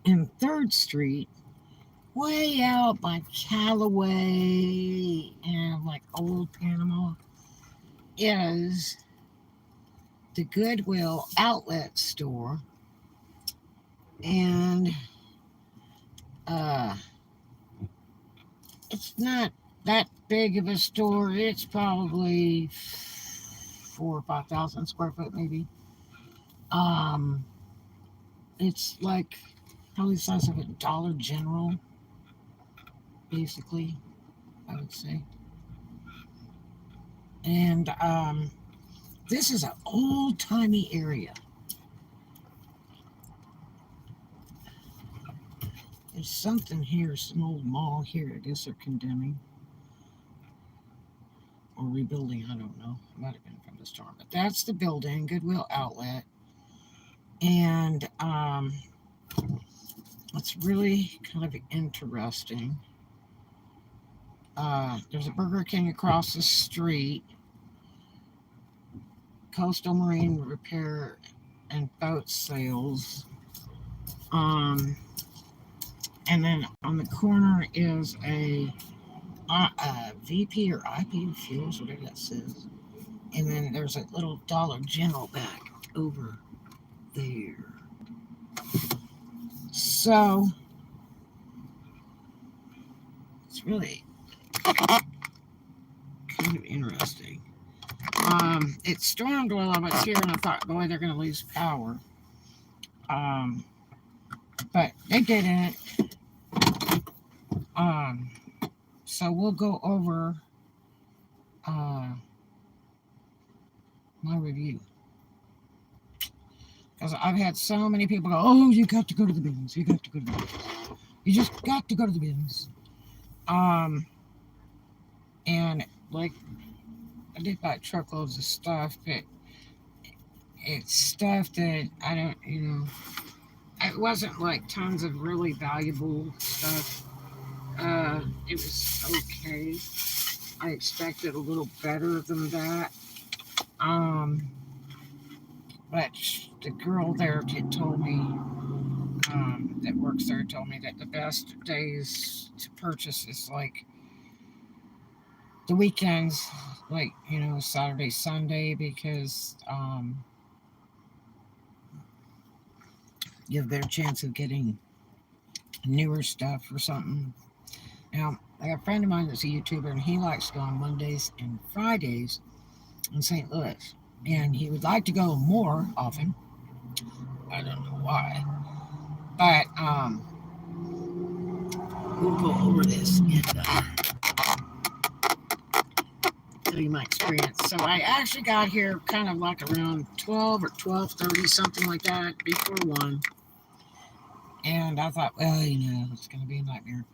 in 3rd Street, way out by Callaway and like old Panama, is the Goodwill outlet store. And uh, it's not that big of a store. It's probably 4 or 5 thousand square foot, maybe. Um, it's like probably the size of a Dollar General, basically, I would say. And this is an old timey area. There's something here, some old mall here. I guess they're condemning or rebuilding. I don't know. It might have been from the storm, but that's the building, Goodwill Outlet. And it's really kind of interesting. There's a Burger King across the street, Coastal Marine Repair and Boat Sales. Um, and then on the corner is a VP or IP Fuels, whatever that says. And then there's a little Dollar General back over there. So it's really kind of interesting. It stormed while I was here, and I thought, boy, they're going to lose power. But they didn't. So we'll go over my review. Because I've had so many people go, oh, you got to go to the bins. You got to go to the bins. You just got to go to the bins. And like, I did buy truckloads of stuff, but it's stuff that I don't, it wasn't like tons of really valuable stuff. It was okay. I expected a little better than that. But the girl there told me, that works there, told me that the best days to purchase is like the weekends, like, Saturday, Sunday, because you have a better chance of getting newer stuff or something. Now, I got a friend of mine that's a YouTuber, and he likes to go on Mondays and Fridays in St. Louis. And he would like to go more often. I don't know why. But we'll go over this and tell you my experience. So I actually got here kind of like around 12 or 12:30, something like that, before 1. And I thought, well, it's going to be a nightmare.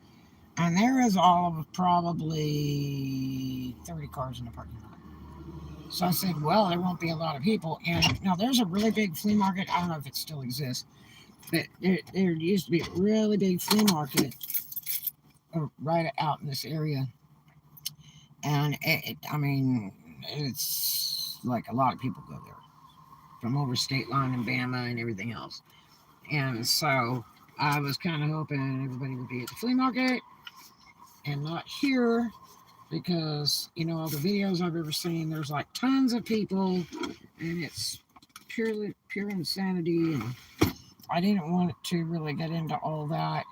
And there is all of probably 30 cars in the parking lot. So I said, well, there won't be a lot of people. And now there's a really big flea market. I don't know if it still exists, but there used to be a really big flea market right out in this area. And it's like a lot of people go there from over state line and Bama and everything else. And so I was kind of hoping everybody would be at the flea market and not here, because all the videos I've ever seen, there's like tons of people, and it's pure insanity. And I didn't want to really get into all that.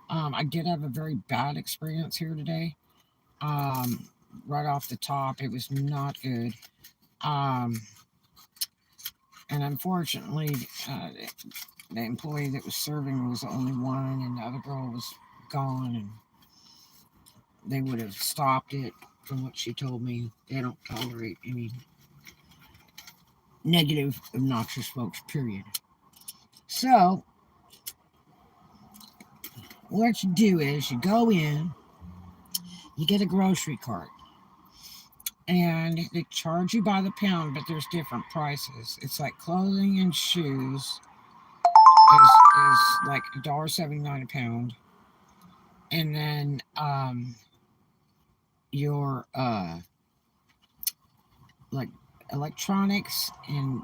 I did have a very bad experience here today. Right off the top, it was not good. And unfortunately, the employee that was serving was the only one, and the other girl was gone, and they would have stopped it. From what she told me, they don't tolerate any negative, obnoxious folks, period. So what you do is you go in, you get a grocery cart, and they charge you by the pound, but there's different prices. It's like clothing and shoes is like $1.79 a pound, and then your like electronics and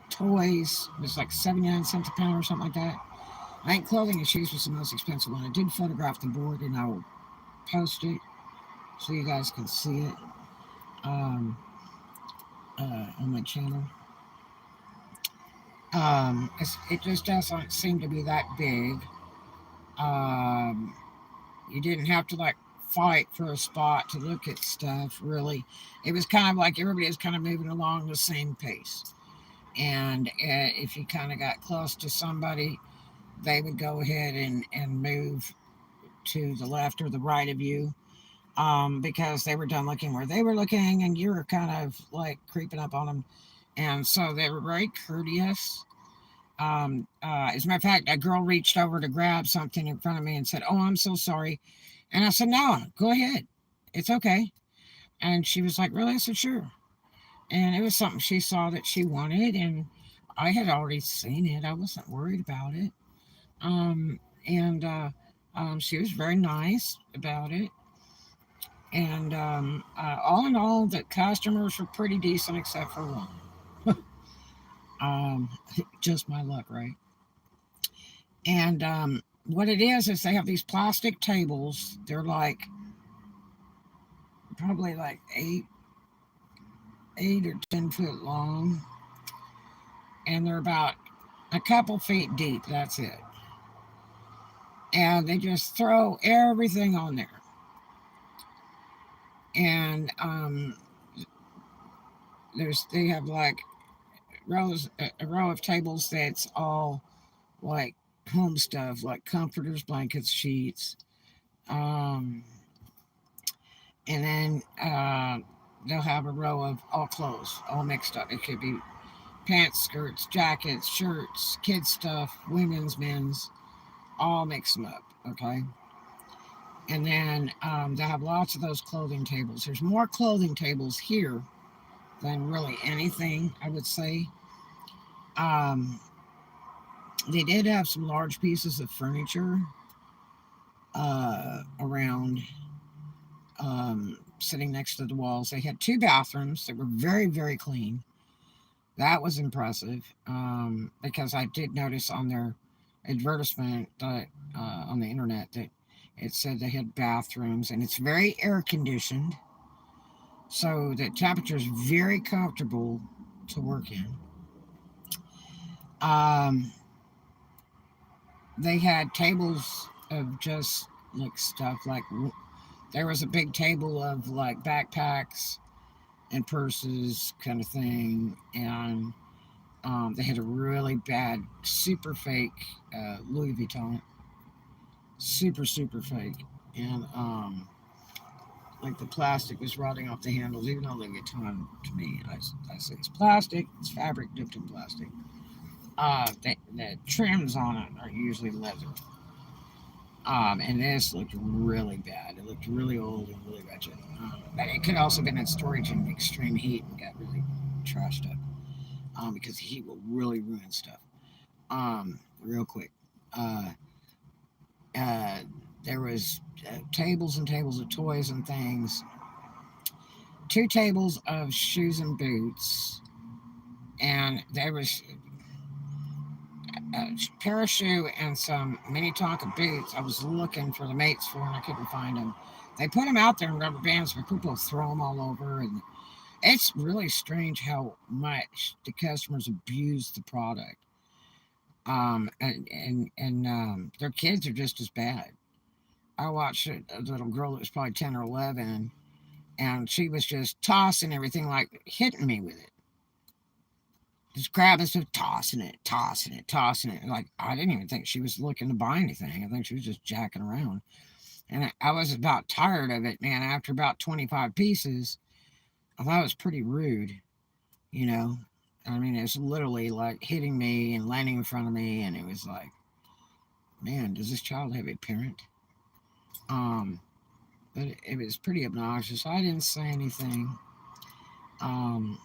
toys was like 79 cents a pound or something like that. I think clothing and shoes was the most expensive one. I did photograph the board and I will post it so you guys can see it um, on my channel. It just doesn't seem to be that big. Um, you didn't have to like fight for a spot to look at stuff, really. It was kind of like everybody was kind of moving along the same pace. And if you kind of got close to somebody, they would go ahead and move to the left or the right of you, because they were done looking where they were looking and you were kind of like creeping up on them. And so they were very courteous. As a matter of fact, a girl reached over to grab something in front of me and said, "Oh, I'm so sorry." And I said, "No, go ahead. It's okay." And she was like, "Really?" I said, "Sure." And it was something she saw that she wanted, and I had already seen it. I wasn't worried about it. Um, and she was very nice about it. And all in all, the customers were pretty decent except for one. Um, just my luck, right? And what it is they have these plastic tables. They're like probably like 8 or 10 foot long, and they're about a couple feet deep. That's it. And they just throw everything on there. And they have like a row of tables that's all like home stuff, like comforters, blankets, sheets. Um, and then they'll have a row of all clothes, all mixed up. It could be pants, skirts, jackets, shirts, kids stuff, women's, men's, all mix them up. Okay. And then they'll have lots of those clothing tables. There's more clothing tables here than really anything, I would say. Um, they did have some large pieces of furniture around, sitting next to the walls. They had 2 bathrooms that were very, very clean. That was impressive, because I did notice on their advertisement that, on the internet, that it said they had bathrooms, and it's very air conditioned, so the temperature is very comfortable to work in. Um, they had tables of just like stuff like there was a big table of like backpacks and purses kind of thing, and they had a really bad, super fake Louis Vuitton, super fake, and like the plastic was rotting off the handles. Even though Louis Vuitton, to me, I say it's plastic, it's fabric dipped in plastic. The trims on it are usually leather. And this looked really bad. It looked really old and really wretched. But it could also have been in storage in extreme heat and got really trashed up. Because heat will really ruin stuff. Real quick. Uh, uh, there was tables and tables of toys and things. 2 tables of shoes and boots, and there was a pair of shoe and some mini Tonka boots I was looking for the mates for, and I couldn't find them. They put them out there in rubber bands, but people throw them all over, and it's really strange how much the customers abuse the product. And their kids are just as bad. I watched a little girl that was probably 10 or 11, and she was just tossing everything, like hitting me with it. Just grabbing stuff, tossing it. Like, I didn't even think she was looking to buy anything. I think she was just jacking around. And I was about tired of it, man. After about 25 pieces, I thought it was pretty rude, you know. I mean, it was literally like hitting me and landing in front of me, and it was like, man, does this child have a parent? Um, but it was pretty obnoxious. I didn't say anything. Um,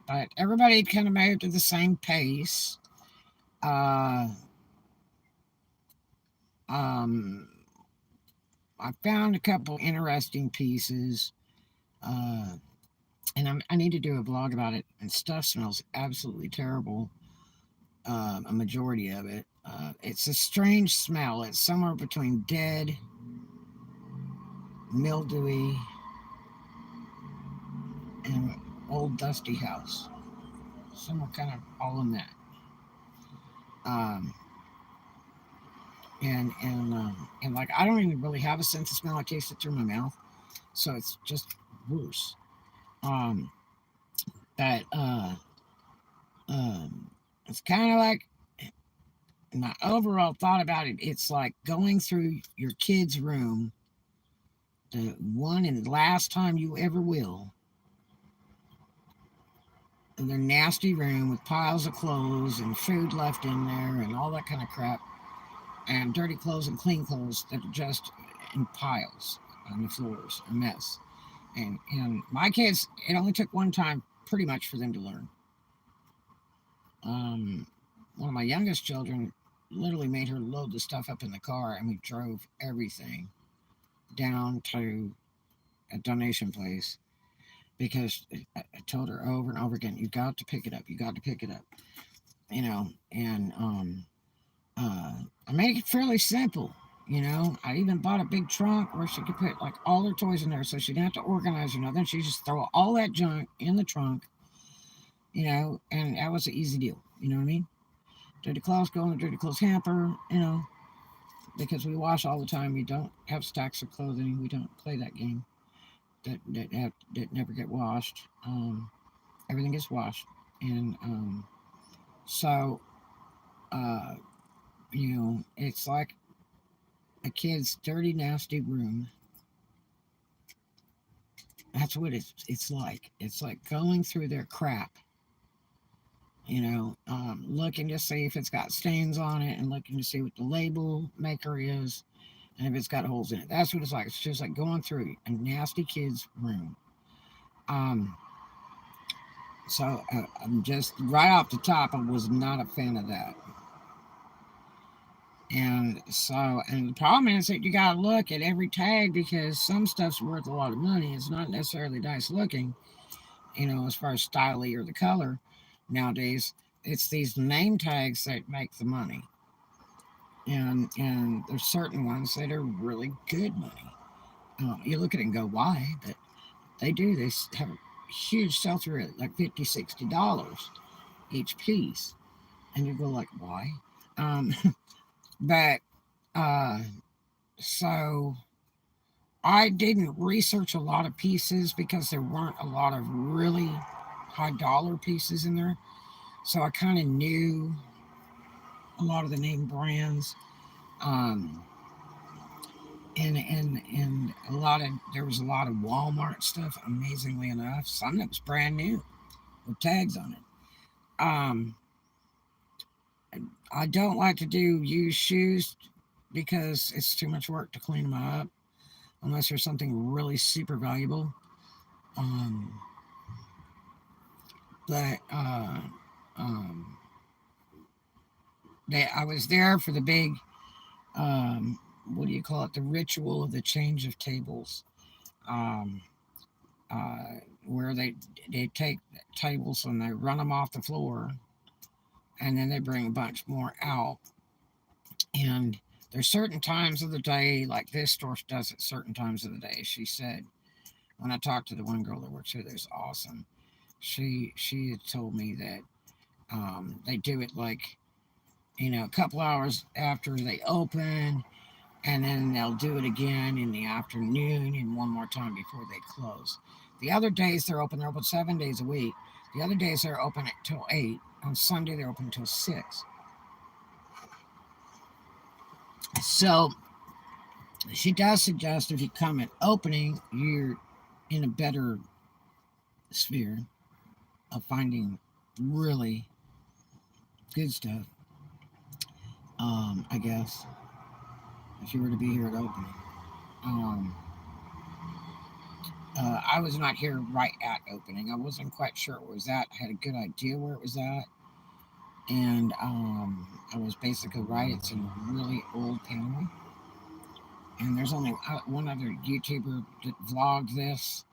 but everybody kind of moved at the same pace. Uh, um, I found a couple interesting pieces, uh, and I need to do a vlog about it. And stuff smells absolutely terrible. A majority of it. It's a strange smell. It's somewhere between dead, mildewy, and old dusty house. Somewhere kind of all in that. Um, and like I don't even really have a sense of smell. I taste it through my mouth, so it's just worse. Um, but it's kind of like my overall thought about it. It's like going through your kid's room, the one and last time you ever will, in their nasty room with piles of clothes and food left in there and all that kind of crap, and dirty clothes and clean clothes that are just in piles on the floors, a mess. And my kids, it only took one time pretty much for them to learn. Um, One of my youngest children literally made her load the stuff up in the car, and we drove everything down to a donation place because I told her over and over again, you got to pick it up, you got to pick it up, and I made it fairly simple. I even bought a big trunk where she could put like all her toys in there so she didn't have to organize or nothing. She just throw all that junk in the trunk, and that was an easy deal. You know what I mean? Dirty clothes go in the dirty clothes hamper, because we wash all the time. We don't have stacks of clothing. We don't play that game that never get washed. Everything gets washed, and so uh, it's like a kid's dirty, nasty room. That's what it's like. It's like going through their crap, looking to see if it's got stains on it and looking to see what the label maker is and if it's got holes in it. That's what it's like. It's just like going through a nasty kid's room. Um, I'm just right off the top, I was not a fan of that. And the problem is that you got to look at every tag because some stuff's worth a lot of money. It's not necessarily nice looking, as far as styling or the color nowadays. It's these name tags that make the money. And there's certain ones that are really good money. You look at it and go, why? But they do. They have a huge sell through at like $50, $60 each piece. And you go like, why? Um, but uh, so I didn't research a lot of pieces because there weren't a lot of really high dollar pieces in there. So I kind of knew a lot of the name brands. Um, and there was a lot of Walmart stuff, amazingly enough. Some that was brand new with tags on it. I don't like to do used shoes because it's too much work to clean them up unless there's something really super valuable. Um, but um, I was there for the big, what do you call it? The ritual of the change of tables, um, uh, where they take tables and they run them off the floor, and then they bring a bunch more out. And there's certain times of the day, like this store does at certain times of the day. She said when I talked to the one girl that works here, there's awesome. She had told me that they do it like a couple hours after they open, and then they'll do it again in the afternoon and one more time before they close. The other days they're open. They're open 7 days a week. The other days they're open till 8. On Sunday they're open till 6. So she does suggest if you come at opening, you're in a better sphere of finding really good stuff. I guess if you were to be here at opening. Um, I was not here right at opening. I wasn't quite sure where it was at. I had a good idea where it was at. And I was basically right. It's in really old Panama. And there's only one other YouTuber that vlogged this.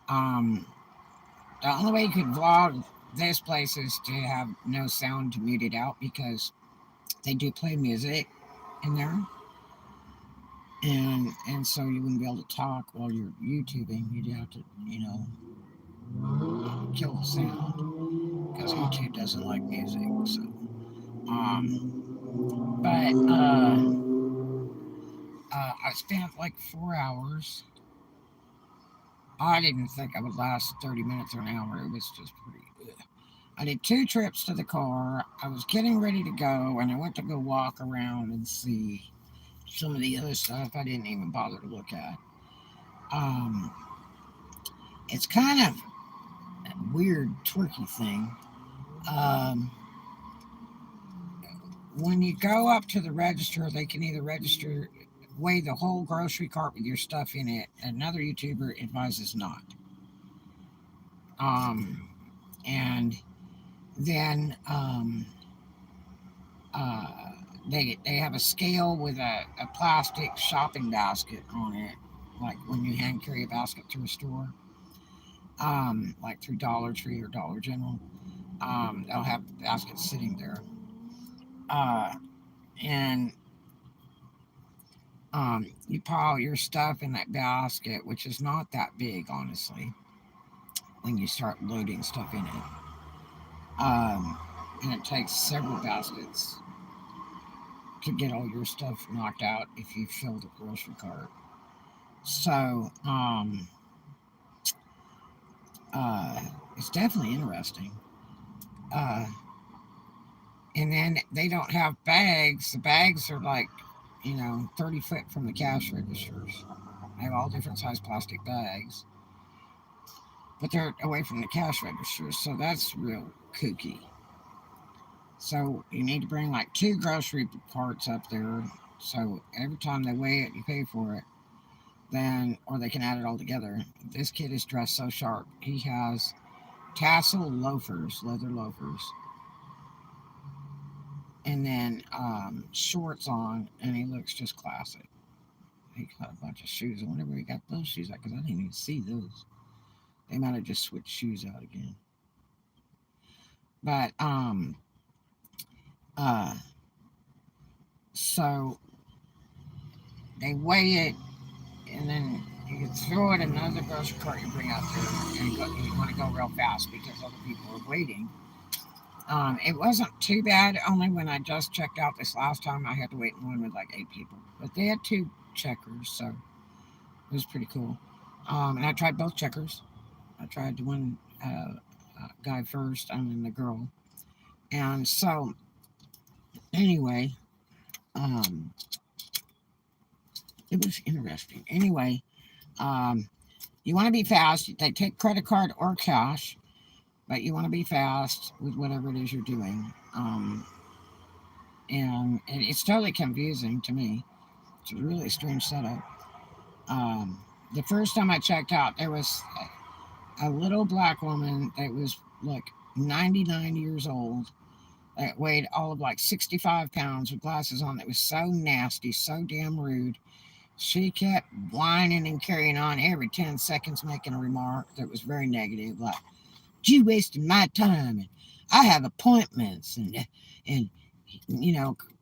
Um, the only way you could vlog this place is to have no sound to mute it out because they do play music in there, and so you wouldn't be able to talk while you're YouTubing. You'd have to, kill the sound because YouTube doesn't like music. So, but I spent like 4 hours. I didn't think I would last 30 minutes or an hour. It was just pretty. Ugh. I did 2 trips to the car. I was getting ready to go, and I went to go walk around and see some of the other stuff I didn't even bother to look at. Um, it's kind of a weird, twerky thing. Um, when you go up to the register, they can either weigh the whole grocery cart with your stuff in it. Another YouTuber advises not. Um, and then uh, they have a scale with a plastic shopping basket on it, like when you hand carry a basket through a store, like through Dollar Tree or Dollar General. They'll have baskets sitting there, uh, and you pile your stuff in that basket, which is not that big, honestly, when you start loading stuff in it. And it takes several baskets to get all your stuff knocked out if you fill the grocery cart. So, it's definitely interesting. Uh, and then they don't have bags. The bags are like, 30 foot from the cash registers. They have all different size plastic bags, but they're away from the cash registers, so that's real kooky. So you need to bring like 2 grocery carts up there. So every time they weigh it, you pay for it. Then, or they can add it all together. This kid is dressed so sharp. He has tassel loafers, leather loafers, and then shorts on, and he looks just classic. He got a bunch of shoes. I wonder where he got those shoes at because I didn't even see those. They might have just switched shoes out again. But uh, so they weigh it, and then you can throw it in another grocery cart you bring out there, and you want to go real fast because other people are waiting. It wasn't too bad. Only when I just checked out this last time, I had to wait in one with like 8 people. But they had 2 checkers, so it was pretty cool. And I tried both checkers. I tried the one guy first, and then the girl. And so, anyway, um, it was interesting. Anyway, you want to be fast. They take credit card or cash, but you want to be fast with whatever it is you're doing. And it's totally confusing to me. It's a really strange setup. The first time I checked out, there was a little black woman that was like 99 years old that weighed all of like 65 pounds with glasses on that was so nasty, so damn rude. She kept whining and carrying on every 10 seconds, making a remark that was very negative, like, you wasting my time, and I have appointments, and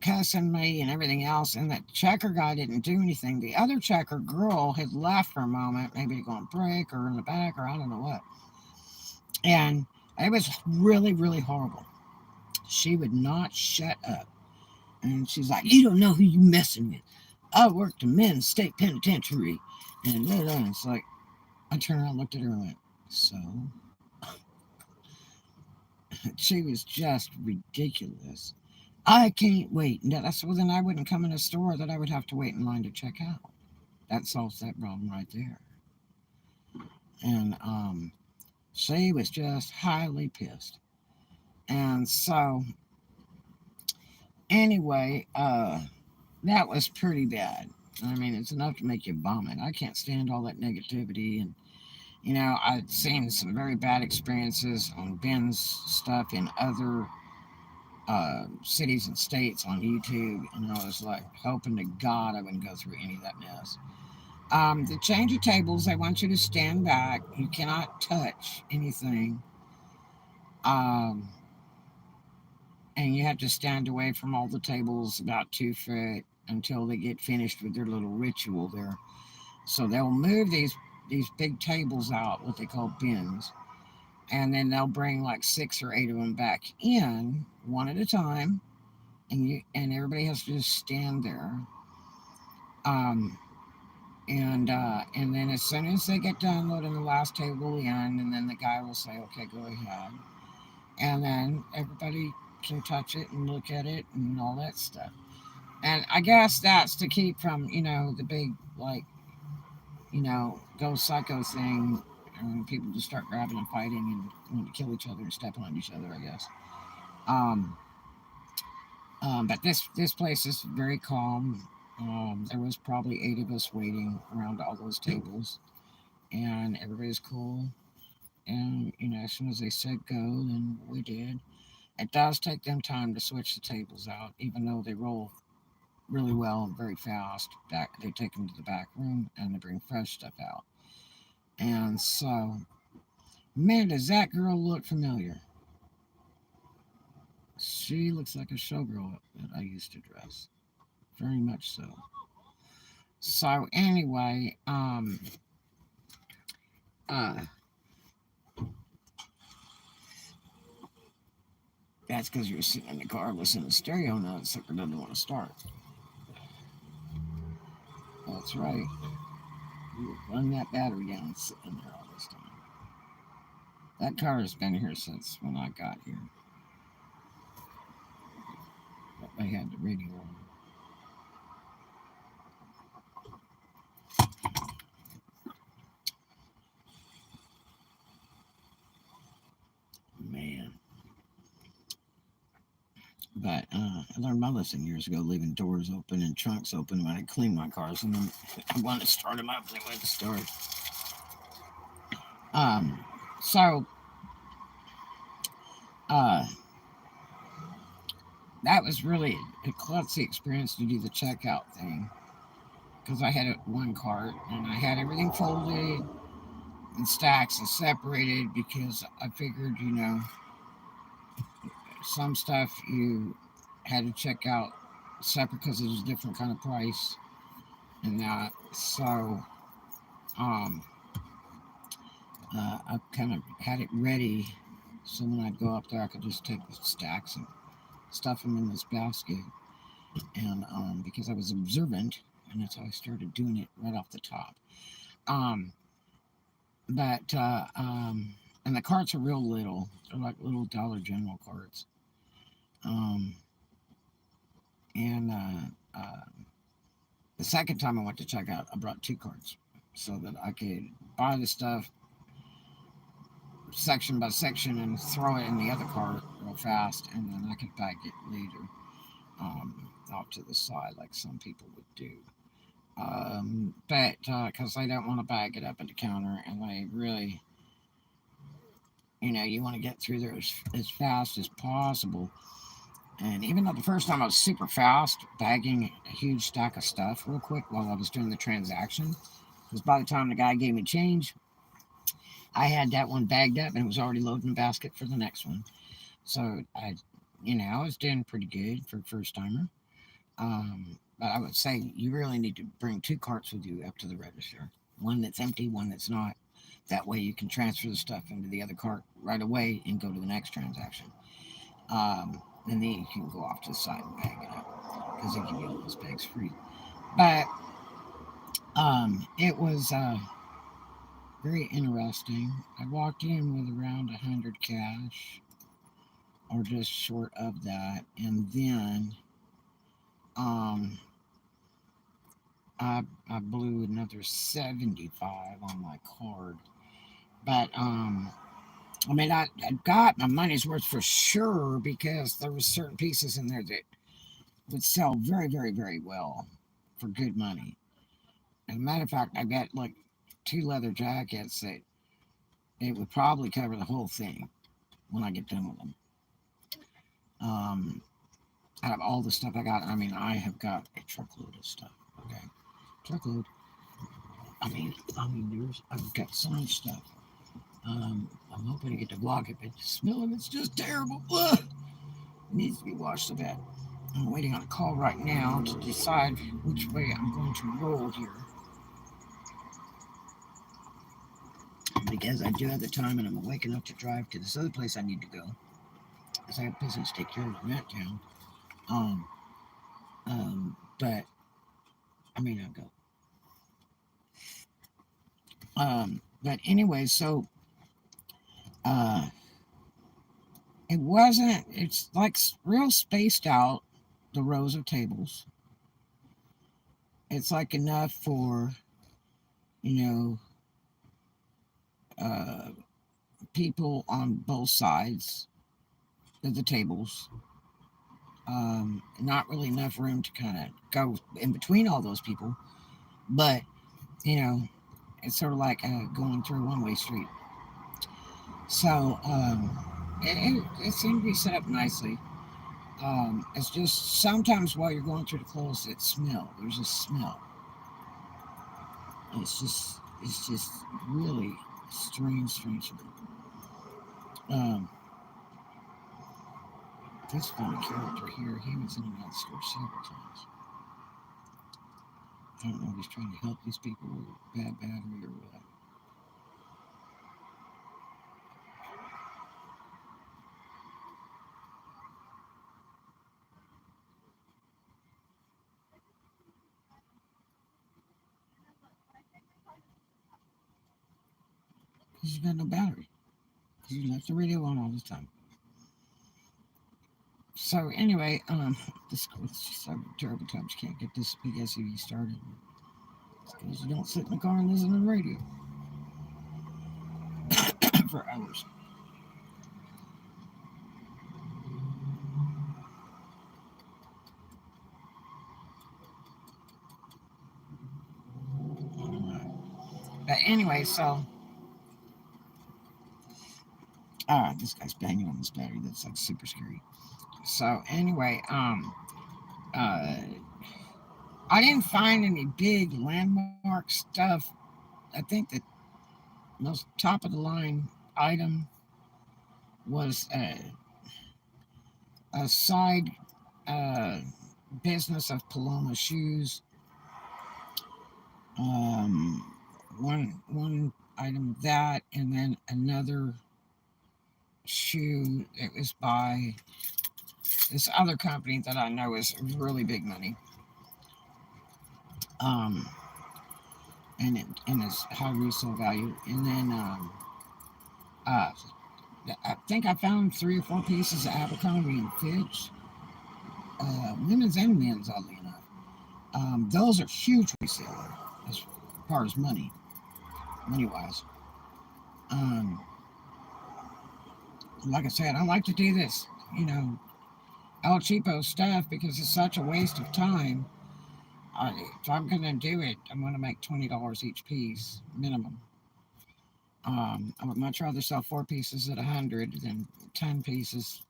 cussing me and everything else. And that checker guy didn't do anything. The other checker girl had left for a moment, maybe to go on break or in the back or I don't know what. And it was really, really horrible. She would not shut up. And she's like, you don't know who you messing with. I worked in men's state penitentiary. And it's like, I turned around, looked at her, and went, so? She was just ridiculous. I can't wait. Well, then I wouldn't come in a store that I would have to wait in line to check out. That solves that problem right there. And she was just highly pissed. And so, anyway, that was pretty bad. I mean, it's enough to make you vomit. I can't stand all that negativity. And, I've seen some very bad experiences on Ben's stuff in other cities and states on YouTube. And I was like, hoping to God I wouldn't go through any of that mess. The change of tables, they want you to stand back. You cannot touch anything. Um, and you have to stand away from all the tables about 2 foot until they get finished with their little ritual there. So they'll move these big tables out, what they call bins, and then they'll bring like 6 or 8 of them back in one at a time, and everybody has to just stand there. Um, and then as soon as they get done loading the last table in, and then the guy will say, "Okay, go ahead," and then everybody can touch it and look at it and all that stuff. And I guess that's to keep from the big like go psycho thing, and people just start grabbing and fighting and want to kill each other and step on each other. I guess. Um, but this place is very calm. There was probably 8 of us waiting around all those tables, and everybody's cool. And as soon as they said go, then we did. It does take them time to switch the tables out, even though they roll really well and very fast. Back, they take them to the back room and they bring fresh stuff out. And so, man, does that girl look familiar? She looks like a showgirl that I used to dress, very much so. So anyway, uh, that's because you're sitting in the car listening to stereo now. The sucker doesn't want to start. That's right. You run that battery down sitting there all this time. That car has been here since when I got here. But I had the radio on. Man. But I learned my lesson years ago, leaving doors open and trunks open when I clean my cars, and then I wanted to start them up and they went to start. So uh, that was really a klutzy experience to do the checkout thing, because I had one cart and I had everything folded in stacks and separated, because I figured, some stuff you had to check out separate because it was a different kind of price and that. So um, I kind of had it ready, so when I'd go up there, I could just take the stacks and stuff them in this basket. And because I was observant, and that's how I started doing it right off the top. Um, but and the carts are real little; they're like little Dollar General carts. Um, and the second time I went to check out, I brought 2 carts so that I could buy the stuff section by section and throw it in the other cart real fast, and then I could bag it later off to the side like some people would do. But because I don't want to bag it up at the counter, and I really, you want to get through there as fast as possible. And even though the first time I was super fast, bagging a huge stack of stuff real quick while I was doing the transaction, because by the time the guy gave me change, I had that one bagged up and it was already loading the basket for the next one. So I was doing pretty good for a first timer. But I would say you really need to bring 2 carts with you up to the register. One that's empty, one that's not. That way you can transfer the stuff into the other cart right away and go to the next transaction. And then you can go off to the side and bag it up, because they give you all those bags free. But it was very interesting. I walked in with around 100 cash, or just short of that, and then I blew another 75 on my card. But I mean, I got my money's worth for sure, because there were certain pieces in there that would sell very, very, very well for good money. As a matter of fact, I got like 2 leather jackets that it would probably cover the whole thing when I get done with them. Um, Out of all the stuff I got, I mean, I have got a truckload of stuff. Okay, truckload. I've got so much stuff. I'm hoping to get to vlog it, but the smell of it's just terrible. Ugh. needs to be washed so bad. I'm waiting on a call right now to decide which way I'm going to roll here. Because I do have the time and I'm awake enough to drive to this other place I need to go. Because I have business to take care of in that town. But I may not go. But anyway, so it's like real spaced out, the rows of tables. It's like enough for, you know, people on both sides of the tables. Not really enough room to kind of go in between all those people, but it's sort of like going through a one-way street. So it seemed to be set up nicely. It's just sometimes while you're going through the clothes, there's a smell. It's just really strange. This funny character here, he was in and out of the store several times. I don't know if he's trying to help these people with bad battery or what. He's got no battery. He left the radio on all the time. So anyway, this is just having terrible times. You can't get this big SUV started. It's because you don't sit in the car and listen to the radio for hours. But anyway, so this guy's banging on this battery. That's like super scary. So anyway, I didn't find any big landmark stuff. I think the most top of the line item was a side business of Paloma shoes. One item of that, and then another shoe that was by this other company that I know is really big money. And it's high resale value. And then I think I found 3 or 4 pieces of Abercrombie and Fitch, women's and men's, oddly enough. Those are huge reseller as far as money wise. Like I said, I like to do this, El Cheapo stuff because it's such a waste of time. If I'm going to do it, I'm going to make $20 each piece minimum. I would much rather sell 4 pieces at 100 than 10 pieces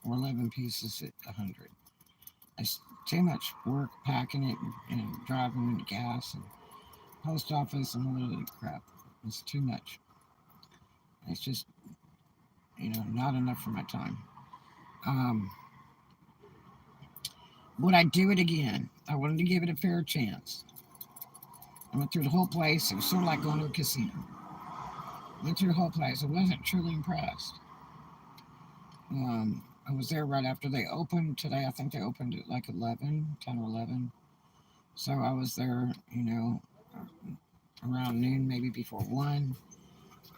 or 11 pieces at 100. It's too much work packing it and driving in the gas and post office and all that crap. It's too much. It's just, not enough for my time. Would I do it again? I wanted to give it a fair chance. I went through the whole place. It was sort of like going to a casino. Went through the whole place. I wasn't truly impressed. I was there right after they opened today. I think they opened at like 10 or 11. So I was there, around noon, maybe before 1.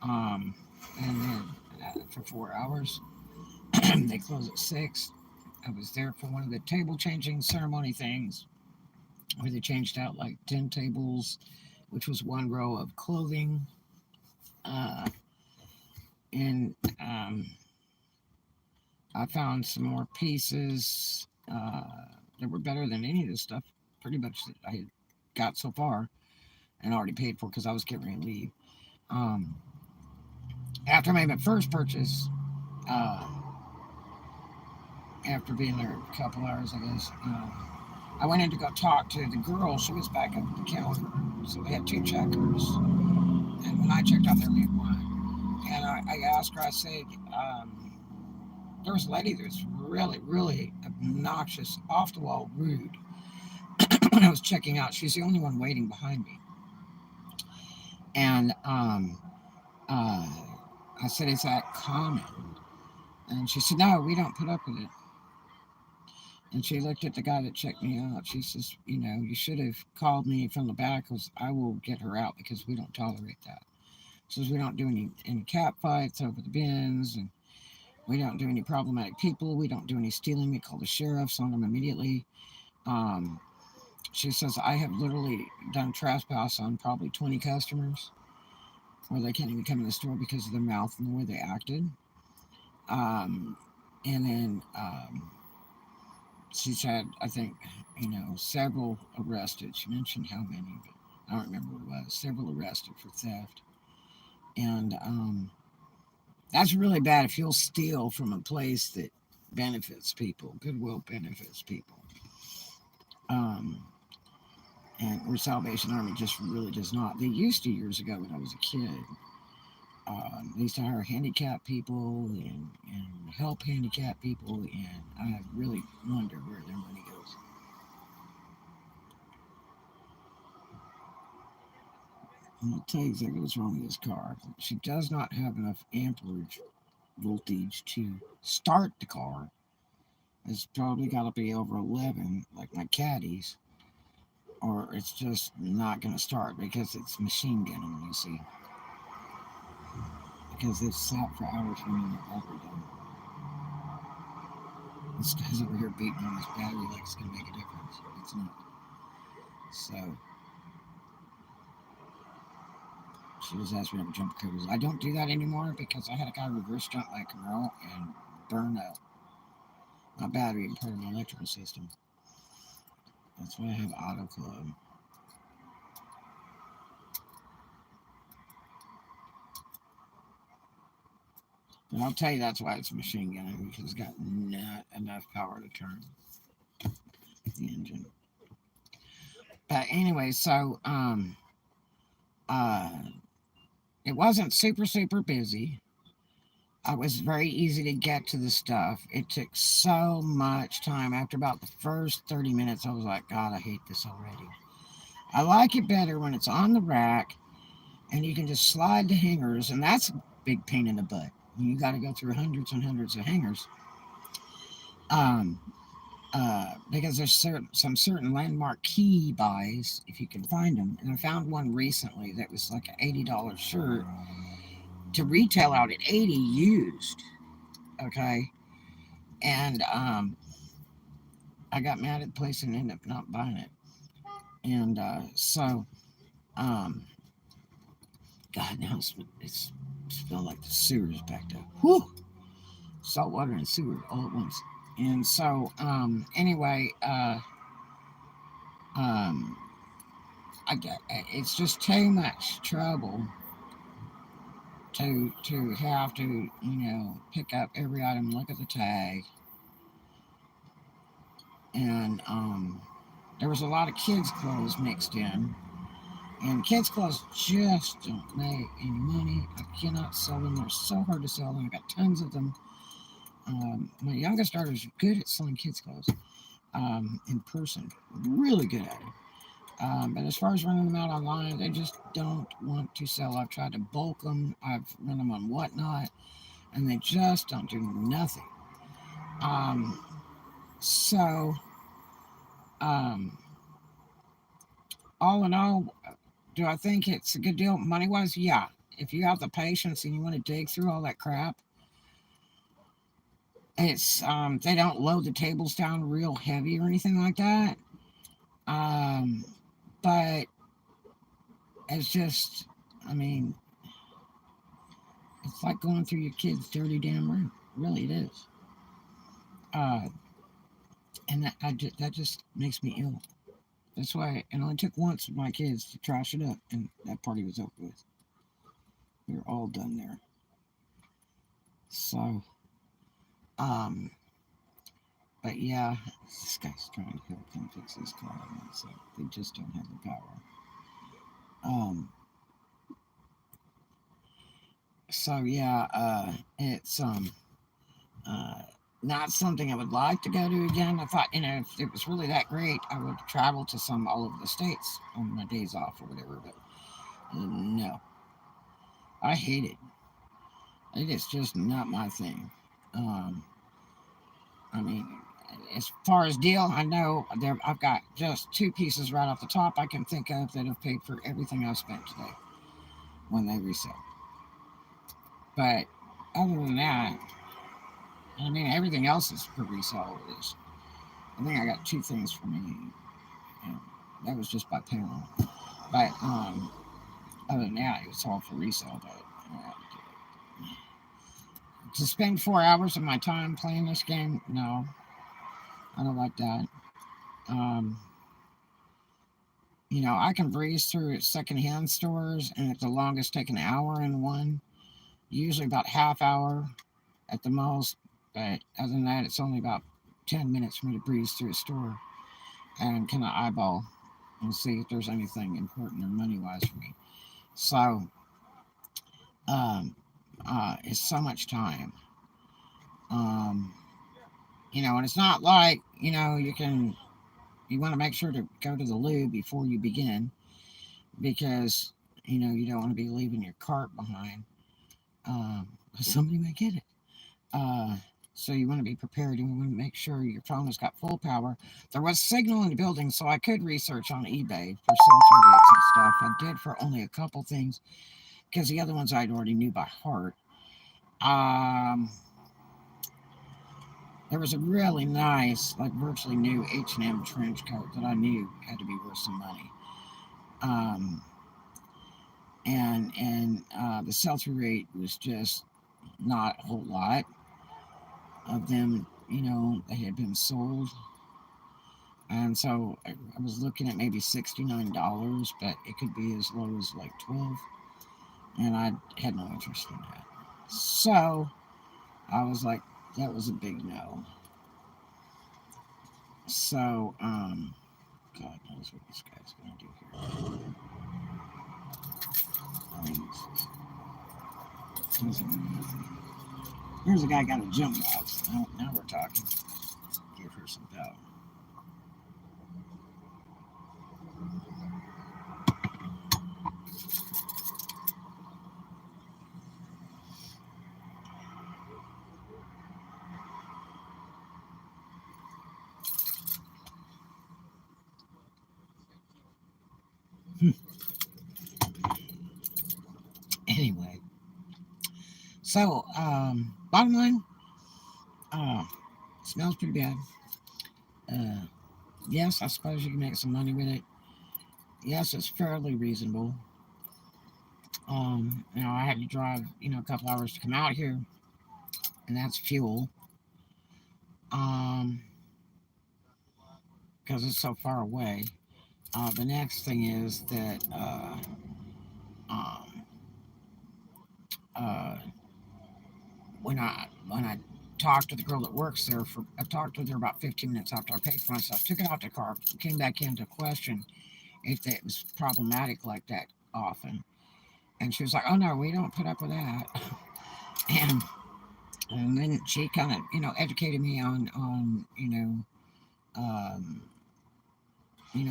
And then for 4 hours. They close at 6. I was there for one of the table changing ceremony things where they changed out like 10 tables, which was 1 row of clothing. And I found some more pieces that were better than any of this stuff, pretty much that I had got so far and already paid for because I was getting ready to leave. After I made my first purchase, after being there a couple hours, I guess, I went in to go talk to the girl. She was back up at the counter. So they had 2 checkers. And when I checked out, there only had 1. And I asked her, I said, There was a lady that was really, really obnoxious, off the wall, rude. When I was checking out, she's the only one waiting behind me, and uh, I said, "Is that common?" And she said, "No, we don't put up with it." And she looked at the guy that checked me out. She says, "You should have called me from the back because I will get her out because we don't tolerate that." She says, "We don't do any cat fights over the bins, and we don't do any problematic people. We don't do any stealing. We call the sheriffs on them immediately." Um, she says, "I have literally done trespass on probably 20 customers where they can't even come in the store because of their mouth and the way they acted." Um, and then she's had, I think, several arrested. She mentioned how many, but I don't remember what it was. Several arrested for theft. And that's really bad if you'll steal from a place that benefits people, goodwill benefits people. Um, and where Salvation Army just really does not. They used to years ago when I was a kid. They used to hire handicapped people and help handicapped people, and I really wonder where their money goes. I'll tell you exactly what's wrong with this car. She does not have enough amperage voltage to start the car. It's probably got to be over 11, like my caddies, or it's just not going to start because it's machine gunning, you see. Because they've sat for hours running the battery down. This guy's over here beating on his battery like it's going to make a difference. It's not. So, she was asking me to jump covers. I don't do that anymore because I had a guy reverse jump my Camaro and burn up my battery and part of my electrical system. That's why I have Auto Club. But I'll tell you that's why it's machine gunning because it's got not enough power to turn the engine. But anyway, so uh, it wasn't super busy. It was very easy to get to the stuff. It took so much time. After about the first 30 minutes, I was like, God, I hate this already. I like it better when it's on the rack and you can just slide the hangers, and that's a big pain in the butt. You got to go through hundreds and hundreds of hangers. Um, because there's some certain landmark key buys if you can find them. And I found one recently that was like an $80 shirt to retail out at 80 used. Okay, and I got mad at the place and ended up not buying it. And um, God, now it's smells like the sewers back there. Whew, salt water and sewer all at once. And so anyway, um, it's just too much trouble to have to pick up every item, look at the tag, and there was a lot of kids' clothes mixed in, and kids' clothes just don't make any money. I cannot sell them; they're so hard to sell, and I got tons of them. My youngest daughter is good at selling kids' clothes in person, really good at it. But as far as running them out online, they just don't want to sell. I've tried to bulk them, I've run them on whatnot, and they just don't do nothing. Um, so, um, all in all, do I think it's a good deal money wise? Yeah. If you have the patience and you want to dig through all that crap, it's they don't load the tables down real heavy or anything like that. Um, but it's just, I mean, it's like going through your kid's dirty damn room. Really, it is. Uh, and that just makes me ill. That's why it only took once with my kids to trash it up, and that party was over with. We were all done there. So, um, but yeah, this guy's trying to help them fix this car, and so they just don't have the power. Um, so yeah, it's Uh, Not something I would like to go to again. I thought, if it was really that great, I would travel to some all over the states on my days off or whatever. But no, I hate it. It is just not my thing. Um, I mean, as far as deal, I know I've got just two pieces right off the top I can think of that have paid for everything I've spent today when they resell. But other than that, I mean, everything else is for resale. Is I think I got two things for me. And that was just by Panama. But other than that, it's all for resale. But to spend 4 hours of my time playing this game, no, I don't like that. Um, I can breeze through secondhand stores, and at the longest take an hour in one, usually about half hour at the most. But other than that, it's only about 10 minutes for me to breeze through a store and kind of eyeball and see if there's anything important or money wise for me. So, um, it's so much time. Um, and it's not like, you want to make sure to go to the loo before you begin because, you don't want to be leaving your cart behind. Somebody may get it. Uh, so you want to be prepared. You want to make sure your phone has got full power. There was signal in the building, so I could research on eBay for sell-through rates and stuff. I did for only a couple things because the other ones I'd already knew by heart. Um, there was a really nice, like virtually new H&M trench coat that I knew had to be worth some money. Um, and the sell-through rate was just not a whole lot of them. They had been sold, and so I was looking at maybe $69, but it could be as low as like 12, and I had no interest in that. So I was like, that was a big no. So, God knows what this guy's going to do here. I mean, here's a guy got a jump box. Now we're talking. Give her some power. Anyway, so bottom line, uh, smells pretty bad. Uh, yes, I suppose you can make some money with it. Yes, it's fairly reasonable. I had to drive, a couple hours to come out here, and that's fuel. Um, because it's so far away. The next thing is that um, uh, when I talked to the girl that works there I talked with her about 15 minutes after I paid for myself, took it out the car, came back in to question if it was problematic like that often, and she was like, "Oh no, we don't put up with that." and and then she kind of educated me on um,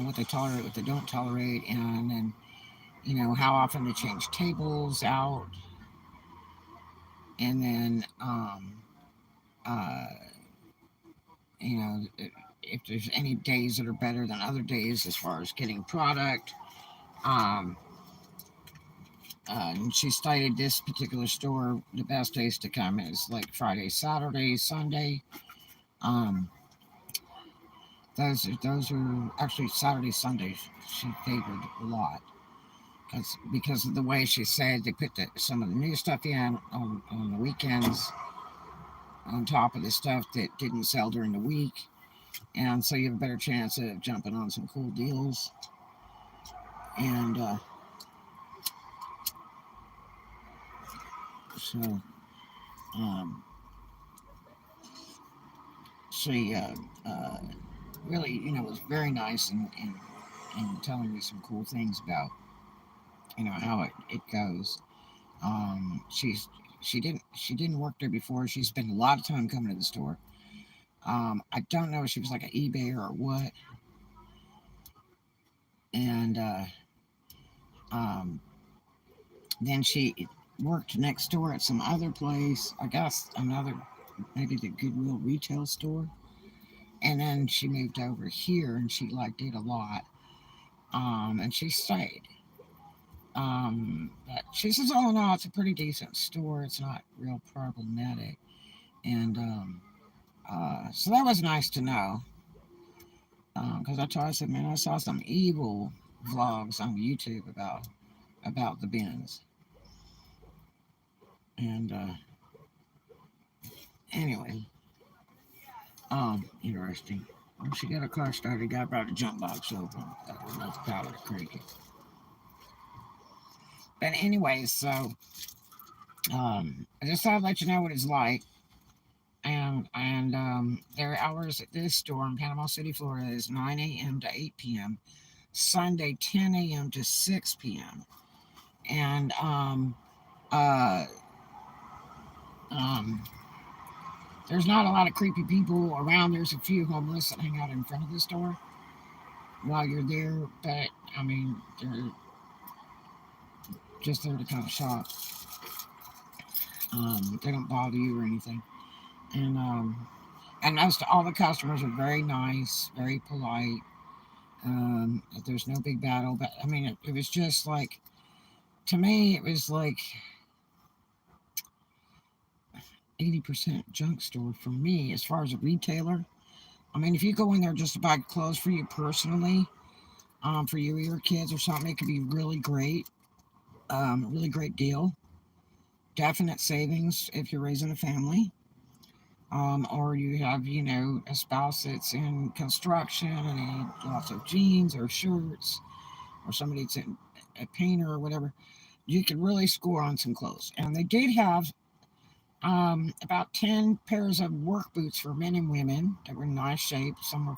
what they tolerate, what they don't tolerate, and then how often they change tables out, and then uh, if there's any days that are better than other days as far as getting product. Um, and she stated this particular store, the best days to come is like Friday, Saturday, Sunday. Um, those are actually Saturday, Sunday. She favored a lot because of the way she said they put some of the new stuff in on the weekends on top of the stuff that didn't sell during the week, and so you have a better chance of jumping on some cool deals. And so um, she really, was very nice and telling me some cool things about, how it goes. She's She didn't work there before. She spent a lot of time coming to the store. I don't know if she was like an eBay or what. And um, then she worked next door at some other place. I guess another, maybe the Goodwill retail store. And then she moved over here, and she liked it a lot. And she stayed. But she says, all in all, it's a pretty decent store. It's not real problematic. And so that was nice to know. Because I told her, I said, man, I saw some evil vlogs on YouTube about the bins. And anyway, interesting. When she got her car started, got about a jump box open. That was enough power to crank it. But anyway, so I just thought I'd let you know what it's like. And their hours at this store in Panama City, Florida is 9 a.m. to 8 p.m. Sunday 10 a.m. to 6 p.m. And uh, um, there's not a lot of creepy people around. There's a few homeless that hang out in front of the store while you're there, but I mean, they're just there to kind of shop. They don't bother you or anything. And most all the customers are very nice, very polite. There's no big battle, but I mean, it was just like, to me, it was like 80% junk store for me as far as a retailer. I mean, if you go in there just to buy clothes for you personally, for you or your kids or something, it could be really great. Really great deal. Definite savings if you're raising a family. Or you have, a spouse that's in construction and need lots of jeans or shirts, or somebody that's a painter or whatever, you can really score on some clothes. And they did have about 10 pairs of work boots for men and women that were in nice shape. Some were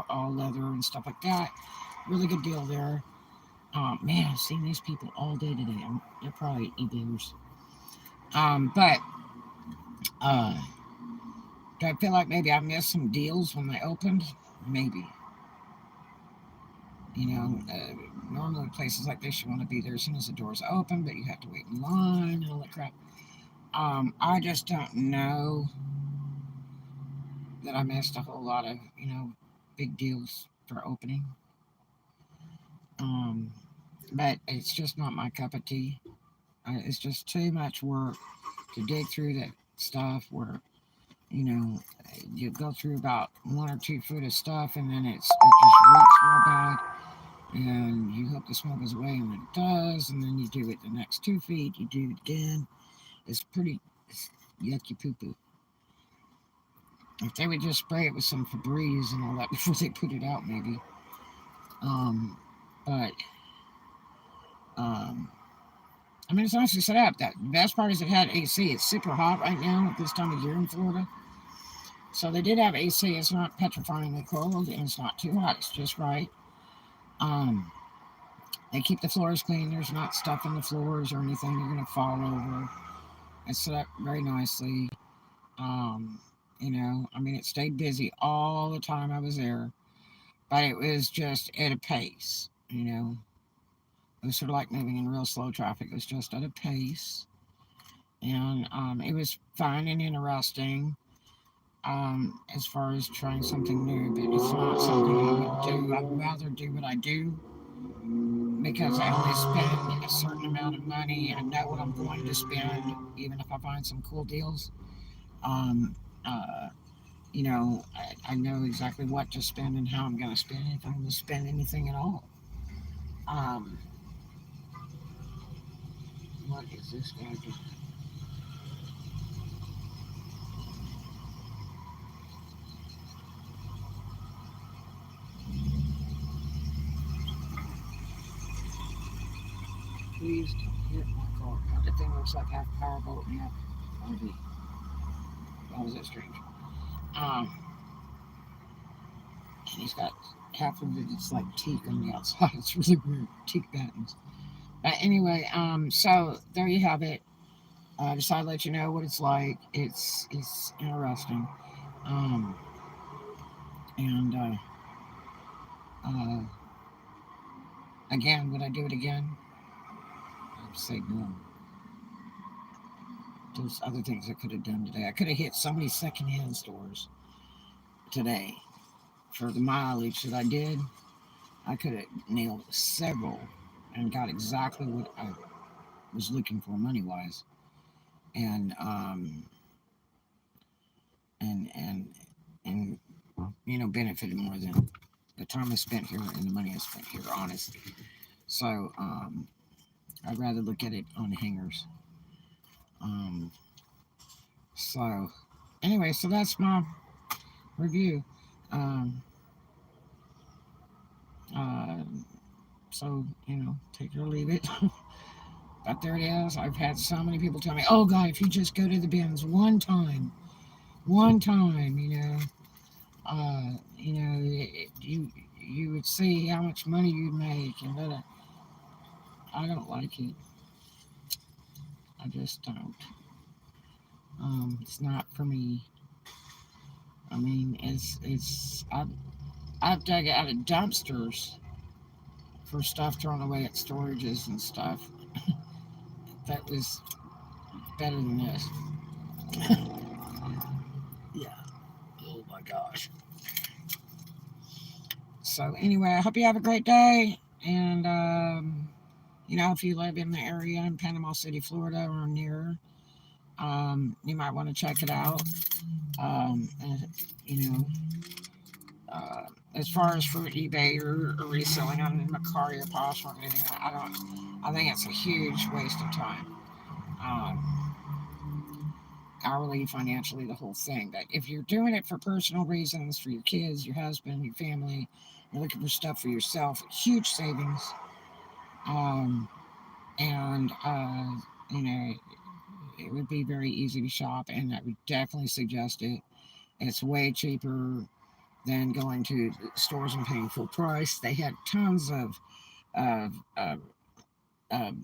all leather and stuff like that. Really good deal there. Man, I've seen these people all day today. They're probably eBayers. But do I feel like maybe I missed some deals when they opened? Maybe. Normally places like this, you want to be there as soon as the doors open, but you have to wait in line and all that crap. I just don't know that I missed a whole lot of, big deals for opening. But it's just not my cup of tea. It's just too much work to dig through that stuff where, you go through about 1 or 2 foot of stuff, and then it just reeks real bad, and you hope the smoke goes away, and it does, and then you do it the next 2 feet, you do it again. It's yucky poo poo. If they would just spray it with some Febreze and all that before they put it out, maybe. But I mean, it's nicely set up. The best part is it had AC. It's super hot right now at this time of year in Florida. So they did have AC. It's not petrifyingly cold, and it's not too hot. It's just right. They keep the floors clean. There's not stuff on the floors or anything you're going to fall over. It's set up very nicely. I mean, it stayed busy all the time I was there, but it was just at a pace. It was sort of like moving in real slow traffic. It was just at a pace, and it was fun and interesting. As far as trying something new, but it's not something I would do. I'd rather do what I do because I only spend a certain amount of money. I know what I'm going to spend, even if I find some cool deals. Um, uh, I know exactly what to spend and how I'm going to spend it, if I'm going to spend anything at all. Um, what is this guy doing? Please don't hit my car. The thing looks like half powerboat and half RV. That was that strange. Um, and he's got half of it, it's like teak on the outside. It's really weird. Teak patterns. But anyway, so there you have it. I decided to let you know what it's like. It's interesting. Um, and uh, again, would I do it again? I'd say no. There's other things I could have done today. I could have hit so many secondhand stores today for the mileage that I did. I could have nailed several and got exactly what I was looking for money wise, and and and and benefited more than the time I spent here and the money I spent here. Honestly, so I'd rather look at it on hangers. Um, so anyway, so that's my review. Um, uh, so take it or leave it. But there it is. I've had so many people tell me, "Oh God, if you just go to the bins one time, you would see how much money you'd make." And I don't like it. I just don't. It's not for me. I mean, I've dug out of dumpsters for stuff thrown away at storages and stuff. That was better than this. Yeah. Oh my gosh. So anyway, I hope you have a great day. And if you live in the area in Panama City, Florida, or near, you might want to check it out. And, you know, as far as for eBay or reselling on Macari or Poshmark or anything, I don't. I think it's a huge waste of time. Hourly, financially, the whole thing. But if you're doing it for personal reasons, for your kids, your husband, your family, you're looking for stuff for yourself, huge savings. Um, and it would be very easy to shop, and I would definitely suggest it. It's way cheaper than going to stores and paying full price. They had tons of, of,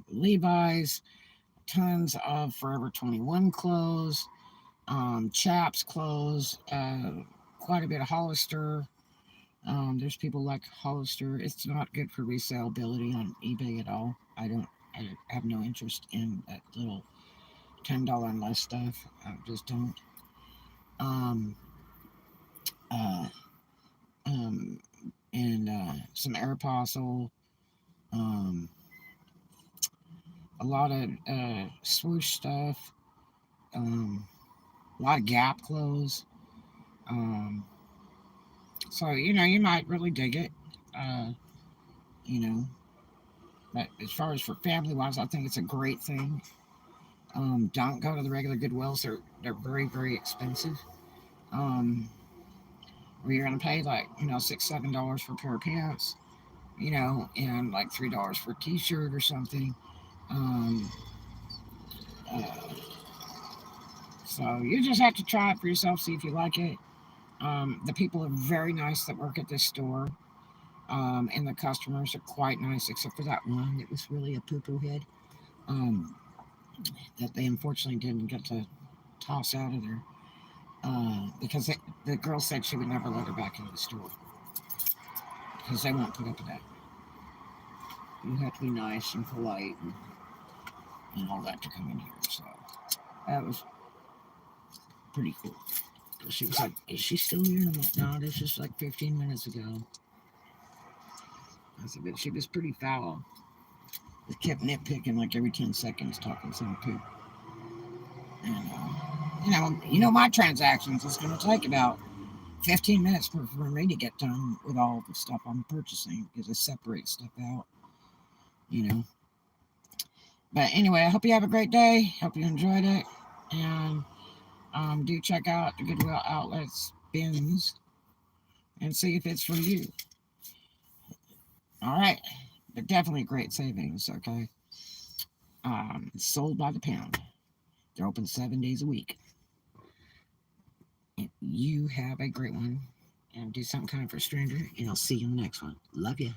Levi's, tons of Forever 21 clothes, Chaps clothes, quite a bit of Hollister. There's people like Hollister. It's not good for resaleability on eBay at all. I have no interest in that little $10 and less stuff. I just don't. Um, uh, um, and some Aeropostale, um, a lot of swoosh stuff, a lot of Gap clothes. Um, so you might really dig it. Uh, you know, but as far as for family wise, I think it's a great thing. Don't go to the regular Goodwills; they're very very expensive. Um, where you're gonna pay like $6-7 for a pair of pants, and like $3 for a T-shirt or something. Um, uh, so you just have to try it for yourself, see if you like it. The people are very nice that work at this store, and the customers are quite nice, except for that one that was really a poo-poo head, um, that they unfortunately didn't get to toss out of there because the girl said she would never let her back into the store because they won't put up with that. You have to be nice and polite and all that to come in here. So that was pretty cool. She was like, "Is she still here?" I'm like, "No, this is like 15 minutes ago." I said, but she was pretty foul. Just kept nitpicking like every 10 seconds, talking some poop. And my transactions is going to take about 15 minutes for me to get done with all the stuff I'm purchasing because I separate stuff out. You know. But anyway, I hope you have a great day. Hope you enjoyed it, and do check out the Goodwill Outlets bins and see if it's for you. All right, but definitely great savings. Okay, sold by the pound. They're open 7 days a week. And you have a great one, and do something kind for a stranger. And I'll see you in the next one. Love you.